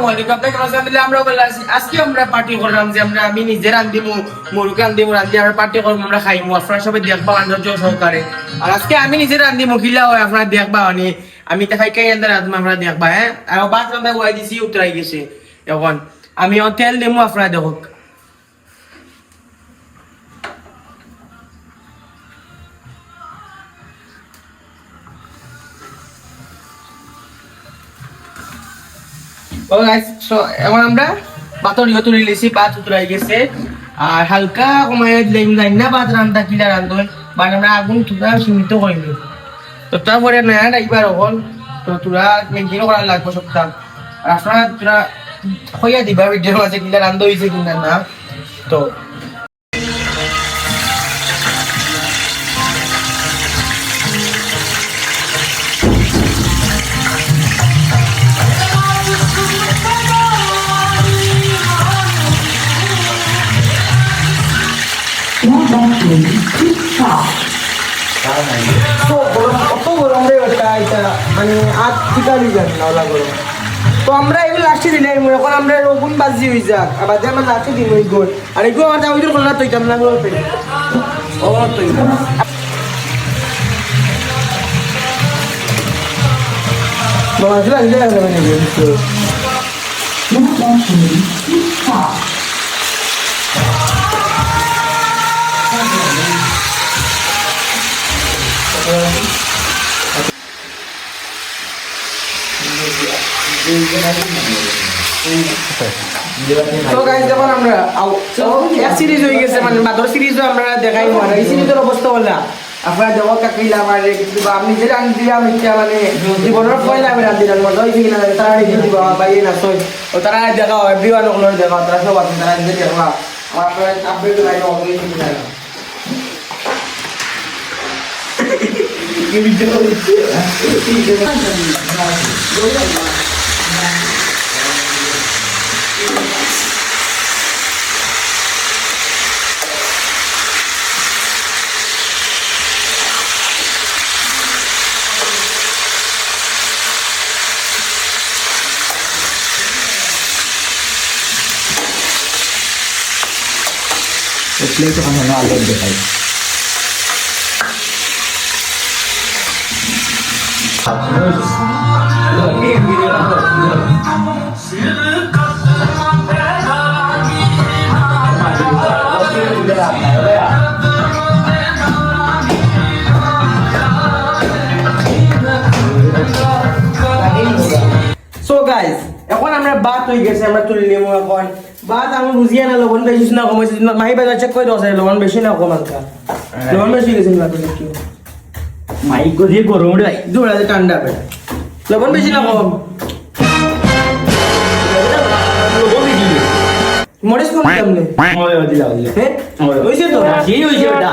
আসসালামু আলাইকুম আপনাকে রাসমিল্লাহ আমরা বলে আজকে আমরা পার্টি করলাম যে আমি নিজে রান্ধি মুরগি রান্ধি আমরা পার্টি করব আমরা খাইমু আপনারা সবাই দেখবা আনন্দ সহকারে আর আজকে আমি নিজে রান্ধি মহিলা হয় আপনারা দেখবা আমি তা খাই এন্দার আমরা দেখবা হ্যাঁ আর বাদ রান্ধা ওয়াই দিছি উতরাই গেছে এখন আমি তেল দিমু আপনারা দেখুক এখন আমরা পাতরিও তুলে লিছি পাত উতরাই গেছে আর হালকা কমায় দিলাম জানি না পাত রান্না কিলা রান্ধন বাট আমরা আগুন তুলা সীমিত করিনি তো তারপরে নয়া ড্রাইভার হল তো তোরা মেনটেন করা লাগবে সপ্তাহ আর আপনারা তোরা হইয়া দিবা ভিডিওর মাঝে কিলা রান্ধ হয়েছে কিনা না তো মানে আজ ঠিকালি যান না গরম তো আমরা এগুলো লাস্টে দিলাম এখন আমরা রগুন বাজি হয়ে যাক আবার যে আমরা লাস্টে দিন ওই গোল আর এগুলো আমার ওই জন্য করলাম তৈতাম না গরম পেয়ে ও তৈতাম বাবা তো গাইস যখন আমরা এক সিরিজ হয়ে গেছে মানে বাদর সিরিজও আমরা দেখাই মানে এই সিরিজের অবস্থা হলা আপনারা দেখো কাকিলা মানে আপনি যে রান দিলাম এটা মানে জীবনের পয়লা আমি রান দিলাম মজা হয়েছে কিনা তারা রিভিউ দিব ভাই না সই ও তারা দেখাও এভরিওয়ান ওগুলো দেখাও তারা সব আছে তারা নিজে দেখবা আমার আপনারা আপডেট লাইন অন হয়েছে কিনা এই ভিডিও इसलिए तो हम आलू दिखाई সো গাইস এখন আমরা বাত হয়ে গেছে আমরা তুলে নিব এখন বাত আমি বুঝিয়া না লবণ বেশি না কমাইছি মাহি বাজার চেক করে দছে লবণ বেশি না কম আনকা লবণ বেশি গেছে না কি माइक को দিয়ে গরম রে দৌড়া যে ঠান্ডা হবে লবণ বেশি না কম মরিস কম কেমনে ওই দিলা হ্যাঁ হইছে তো জি হইছে ওটা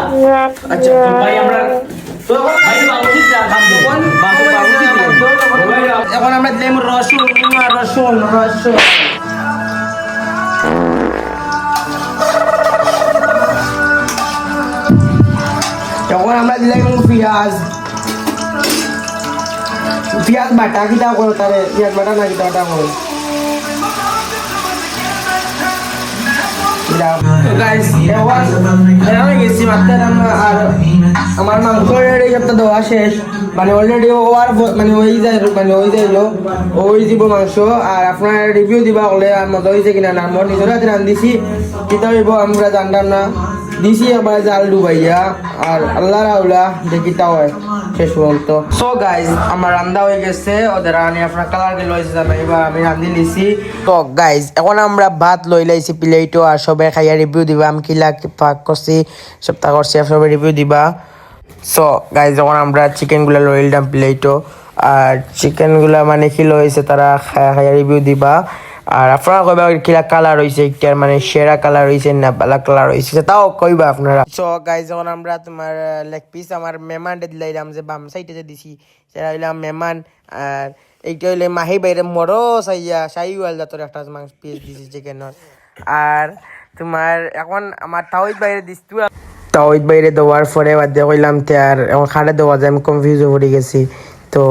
আচ্ছা তো ভাই আমরা তো ভাই বাবুজি চা খাম এখন আমরা দিলাম রসুন রসুন রসুন এখন আমরা দিলাম পেঁয়াজ পেঁয়াজ বাটা কিটা করো তারে পেঁয়াজ বাটা না কিটা বাটা করো আমার মাংস এই সপ্তাহ দেওয়া শেষ মানে অলরেডি ওয়ার মানে ওই যাইলো ওই দিব মাংস আর আপনার রিভিউ দিবা বলে আর মজা হয়েছে কিনা না আমার নিজের হাতে রান্ধিছি কিতা হইব আমরা জানতাম না দিছি আবার জাল ডুবাইয়া আর আল্লাহ রাউলা দেখিতা হয় শেষ পর্যন্ত সো গাইজ আমার রান্না হয়ে গেছে ওদের রানি আপনার কালার গেল এবার আমি রান্ধি লিছি তো গাইজ এখন আমরা ভাত লই লাইছি প্লেটও আর সবাই খাইয়া রিভিউ দিবা আমি কিলা পাক করছি সপ্তাহ করছি সবাই রিভিউ দিবা সো গাইজ যখন আমরা চিকেনগুলো লইলাম প্লেটও আর চিকেনগুলা মানে কি লইছে তারা খাইয়া রিভিউ দিবা আর আপনারা কইবা কিলা কালার হইছে একটার মানে সেরা কালার হইছে না বালা কালার হইছে তাও কইবা আপনারা সো গাইস যখন আমরা তোমার লেগ পিস আমার মেহমানকে দিলাম যে বাম সাইডে যে দিছি সেটা হইলাম মেহমান আর এইটা হইলে মাহি বাইরে মরো সাইয়া সাইওয়াল জাতর একটা মাংস পিস দিছি চিকেনের আর তোমার এখন আমার তাওইত বাইরে দিছতু তাওইত বাইরে দেওয়ার পরে বাদ দিয়ে কইলাম তে আর এখন খাড়ে দেওয়া যায় আমি কনফিউজ হয়ে গেছি তো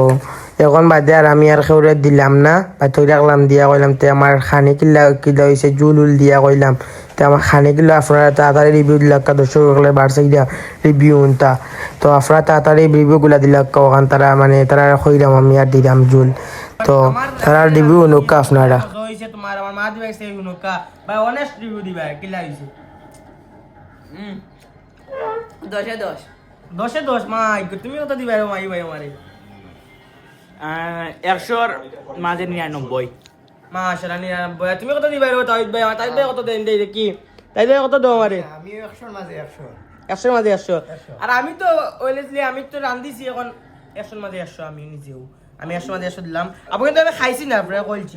এখন বাদে আর আমি আর খেউরে দিলাম না থই রাখলাম দিয়া কইলাম তে আমার খানি কিল্লা কিলা হয়েছে জুল উল দিয়া কইলাম তে আমার খানি কিলো আপনারা তাড়াতাড়ি রিভিউ দিলাম দর্শক সকলে বাড়ছে গিয়া রিভিউ উনতা তো আপনারা তাড়াতাড়ি রিভিউ গুলা দিলাম ওখান তারা মানে তারা কইরাম আমি আর দিলাম জুল তো তারা রিভিউ অনুকা আপনারা হইছে তোমার আমার মা দিবা সেই অনুকা ভাই অনেস্ট রিভিউ দিবা কিলা হইছে 10 10 মাই তুমি কত দিবা রে মাই ভাই আমারে 100 মাঝে 99 মাশাআল্লাহ 99 তুমি কত দিবা রে তাইদ ভাই তাইদ ভাই কত দেন দেই কি তাইদ ভাই কত দাও আমারে আমি 100 মাঝে 100 100 মাঝে 100 আর আমি তো ওইলেসলি আমি তো রান্দিছি এখন 100 মাঝে 100 আমি নিজেও আমি 100 মাঝে 100 দিলাম আপনি তো আমি খাইছি না আপনারা কইছি